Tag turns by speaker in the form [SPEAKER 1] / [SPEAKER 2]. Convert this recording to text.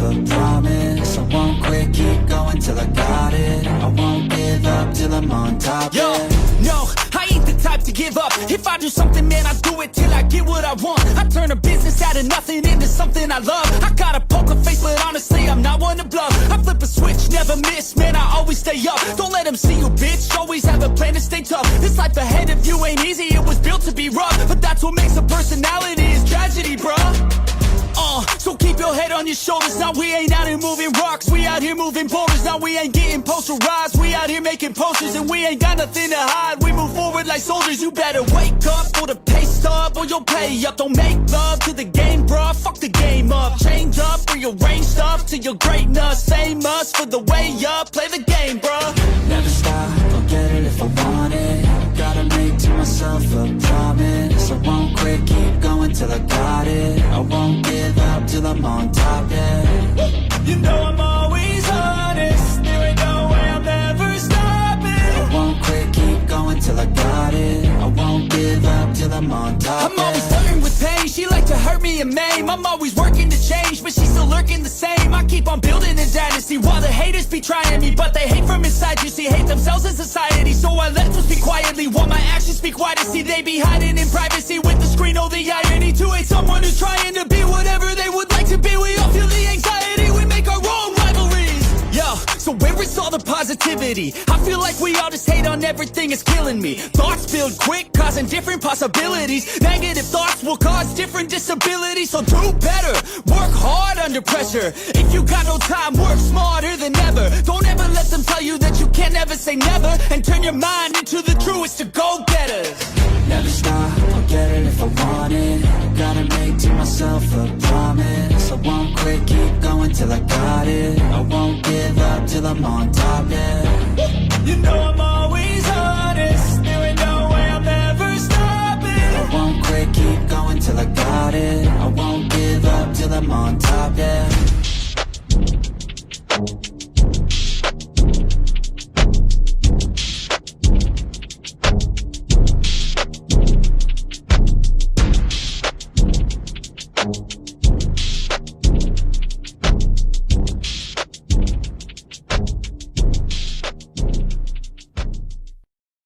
[SPEAKER 1] a promise. I won't quit, keep going till I got it. I won't give up till I'm on top.
[SPEAKER 2] Yo,
[SPEAKER 1] Yeah.
[SPEAKER 2] no, I ain't the type to give up. If I do something, man, I do it till I get what I want. I turn a business out of nothing into something I love. I got a poker face, but honestly, I'm not one to bluff. I flip a switch, never miss, man, I always stay up. Don't let them see you, bitch, always have a plan to stay tough. This life ahead of you ain't easy, it was built to be rough. But that's what makes a personality, is tragedy, bruh. So keep your head on your shoulders. Now we ain't out here moving rocks, we out here moving boulders. Now we ain't getting posterized, we out here making posters. And we ain't got nothing to hide, we move forward like soldiers. You better wake up for the pay stub or you'll pay up. Don't make love to the game, bruh, fuck the game up. Change up, rearrange stuff to your greatness. Same us for the way up, play the game, bruh.
[SPEAKER 1] Never stop, I'll get it if I want it. Gotta make to myself a promise. I won't quit, keep going till I got it. I won't give up till I'm on top, yeah.
[SPEAKER 2] You know I'm always honest, there ain't no way I'm ever stopping.
[SPEAKER 1] I won't quit, keep going till I got it. I won't give up till I'm on top,
[SPEAKER 2] I'm always flirting with pain, she like to hurt me and maim. I'm always working to change, but she's still lurking the same. I keep on building a dynasty while the haters be trying me. But they hate from inside, you see, hate themselves in society. So I let them speak quietly while my actions speak wider. See, they be hiding in privacy with the screen. Oh, the irony to hate someone who's trying to be whatever they would like to be. We all feel the anxiety, we make our own rivalries. Yo, so where is all the positivity? I feel like we all just hate on everything, it's killing me. Thoughts build quick, causing different possibilities. Negative thoughts will cause different disabilities. So do better, work hard under pressure. If you got no time, work smarter than ever. Don't ever let them tell you that you can't ever say never. And turn your mind into the truest of go-getters.
[SPEAKER 1] Never stop, I'll get it if I want it. Gotta make to myself a promise. I won't quit, keep going till I got it. I won't give up till I'm on top, yeah.
[SPEAKER 2] You know I'm always honest, there ain't no way I'm ever stopping.
[SPEAKER 1] I won't quit, keep going till I got it. I won't give up till I'm on top.